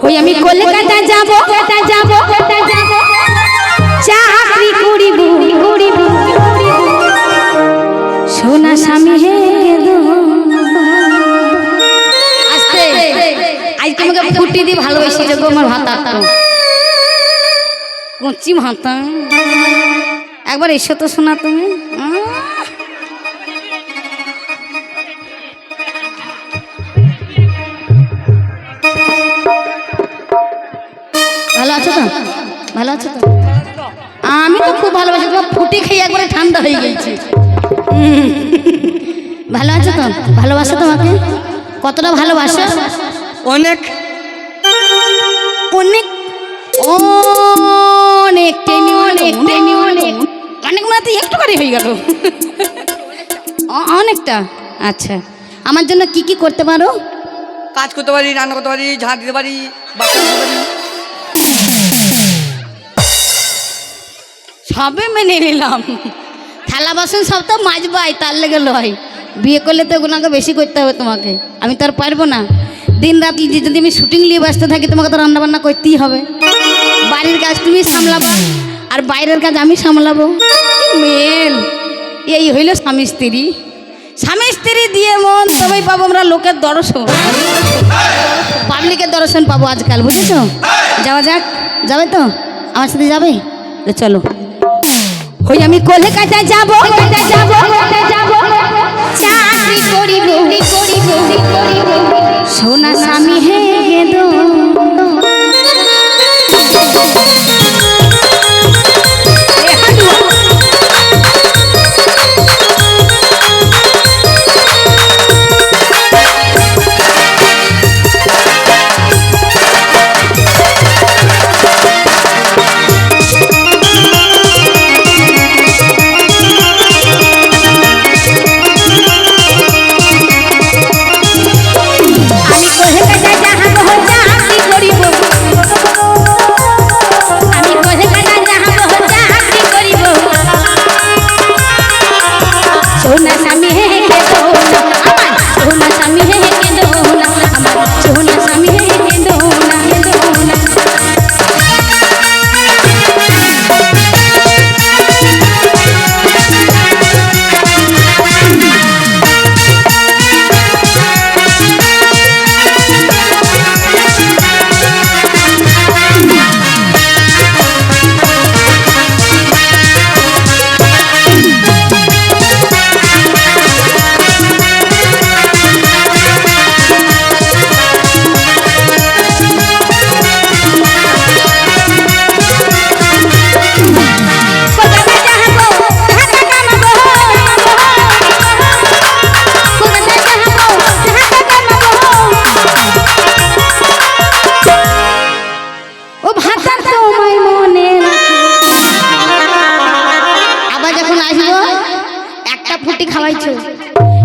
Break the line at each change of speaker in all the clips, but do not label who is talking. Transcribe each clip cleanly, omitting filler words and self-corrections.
ওই আমি কলকাতা যাব চাকরি করিব সোনা স্বামী হে আস্তে আজকে আমাকে ফুটি দিয়ে ভালোবেসে যাবো আমার ভাতা কচি ভাতা একবার এসো তো শোনা তুমি ভালো আছো তো ভালো আছো তো আমি তো খুব ভালোবাসি তোমার ফুটি খেয়ে একবারে ঠান্ডা হয়ে গেছি ভালো আছো তো ভালোবাসো তোমাকে কতটা ভালোবাসো
অনেক
অনেক অনেক টেমি অনেক টেমি অনেক অনেক মানে একটু করে হয়ে গেল অনেকটা আচ্ছা আমার জন্য কি কি করতে পারো
কাজ করতে পারি রান্না করতে পারি ঝাঁট দিতে পারি বাসন ধুতে পারি
সবে মেনে নিলাম থালা বাসন সব তো মাজবাই তার লেগে লয় বিয়ে করলে তো ওগুলোকে বেশি করতে হবে তোমাকে আমি তো আর পারবো না দিন রাত যদি আমি শুটিং নিয়ে ব্যস্ত থাকি তোমাকে তো রান্নাবান্না করতেই হবে বাড়ির কাজ তুমি সামলাবো আর বাইরের কাজ আমি সামলাবো মেন এই হইল স্বামী স্ত্রী দিয়ে মন সবাই পাবো আমরা লোকের দর্শন পাবলিকের দর্শন পাবো আজকাল বুঝেছো যাওয়া যাক যাবে তো আমার সাথে যাবে চলো ওই আমি কলকাতা যাব চাকরি করিব সোনা স্বামী হে গেদো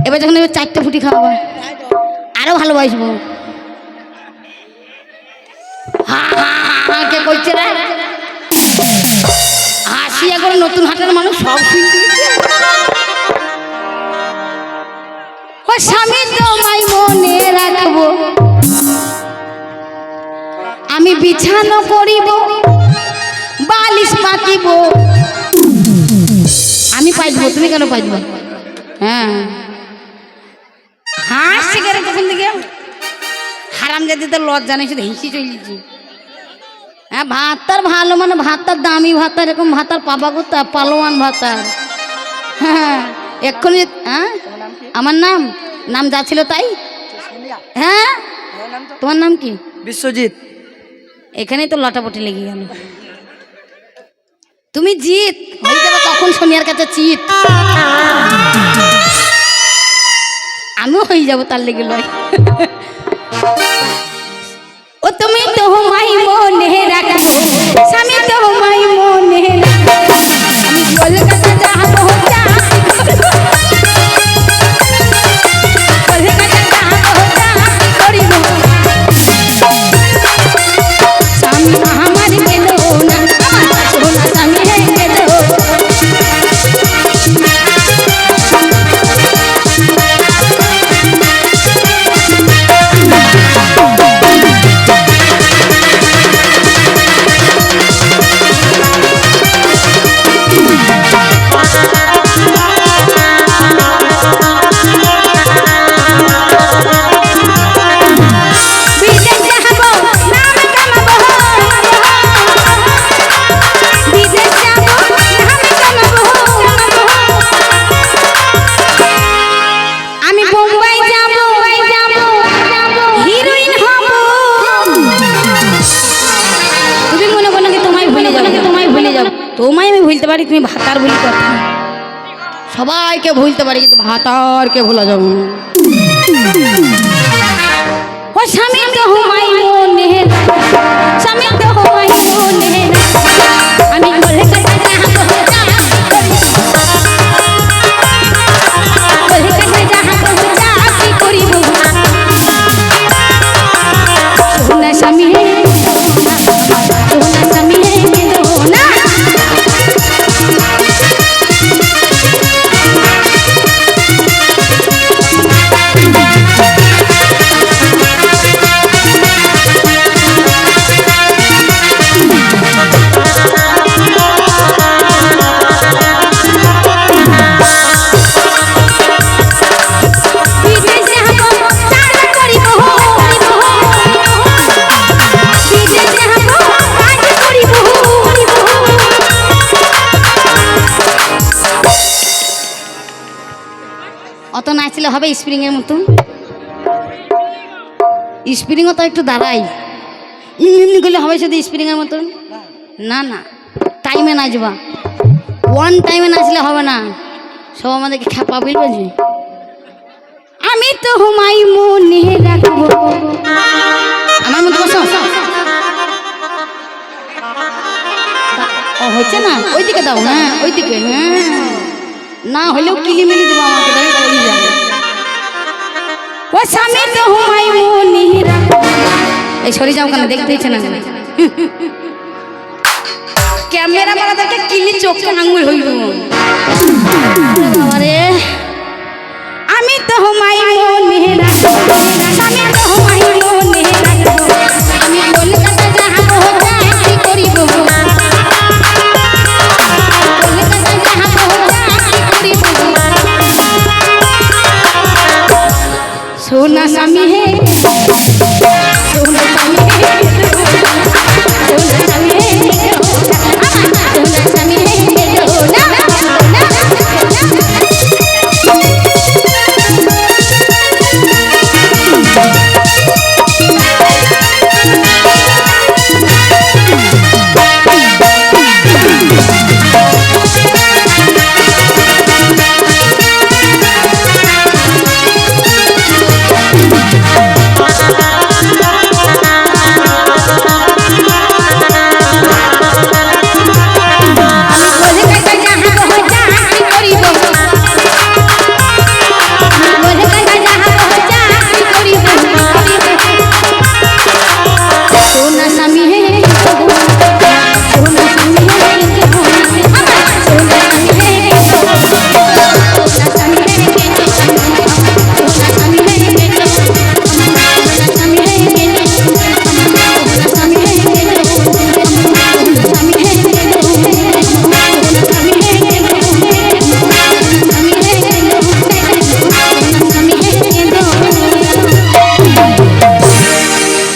এবার যখন চারটে ফুটি খাওয়াবো আরো ভালোবাসবো কে করছে রে হাসি এখন নতুন হাটের মানুষ সব শুনতে ও স্বামী তোমায় মনে রাখবো আমি বিছানো করিব বালিশ পাতিব আমি পাইবো তুমি কেন পাইবো হ্যাঁ হাসি করে তখন দিকে হারাম জাতি তো লজ্জা নেই শুধু হিসি চলেছি হ্যাঁ ভাতার ভালো মানে ভাতার দামি ভাতার এরকম ভাতার পাবা করতে পালোয়ান ভাতার হ্যাঁ এক্ষুনি হ্যাঁ আমার নাম যা ছিল তাই হ্যাঁ তোমার নাম কি
বিশ্বজিৎ
এখানেই তো লটাপটি লেগে গেল তুমি জিত হয়ে যাবে কখন সোনিয়ার কাছে চিত আমিও হয়ে যাবো তার লেগে লয় ও তুমি তো মাই মনে রাখো স্বামী তো মাই মনে আমি কলকাতা যাবো স্বামী আমার গেল না সোনা স্বামী গেল তোমায় আমি ভুলতে পারি, তুমি ভাতার বলি কথা। সবাইকে ভুলতে পারি কিন্তু ভাতারকে ভোলা যাবে না। ও স্বামী তো হুমাই মনে, স্বামী তো হুমাই মনে, আমি বলে কথা যাহা বলে যাহা বলে যা কি করিব সোনা স্বামী হে, সোনা স্বামী হে না। অত নাচলে হবে স্প্রিং এর মতো? স্প্রিংও তো একটু দাঁড়াই, এমনি করলে হবে শুধু স্প্রিং এর মতন? না না, টাইমে নাচবা, ওয়ান টাইমে নাচলে হবে না, সব আমাদেরকে খেপা বলবে। আমি তো হুমাই মনে রাখবো, আমার মতো বসো। ও হচ্ছে না, ওইদিকে দাও, হ্যাঁ ওইদিকে, হ্যাঁ না হলেও কিলিমিলি দেবো আমাকে, তাহলে চলে যাবে। ও স্বামী তো হুমাই মনে রাখবো, এই সরে যাও কেন, দেখতে ইচ্ছে না ক্যামেরা বালাদেরকে কিলি চোখে আঙুল হইব। বাবারে আমি তো হুমাই মনে রাখবো, আমি তো হুমাই মনে রাখবো।